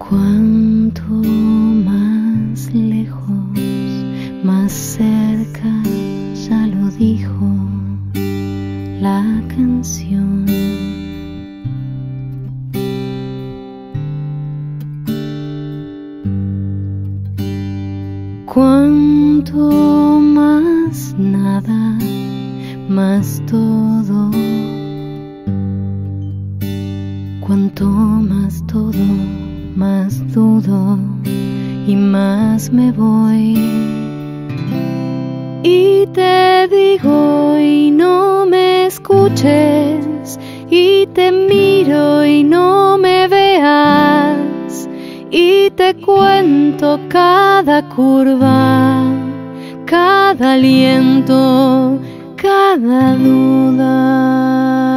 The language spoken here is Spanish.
Cuanto más lejos, más cerca, ya lo dijo la canción. Cuanto más nada, más todo. Cuanto más todo, más dudo y más me voy. Y te digo y no me escuches, y te miro y no me veas, y te cuento cada curva, cada aliento, cada duda.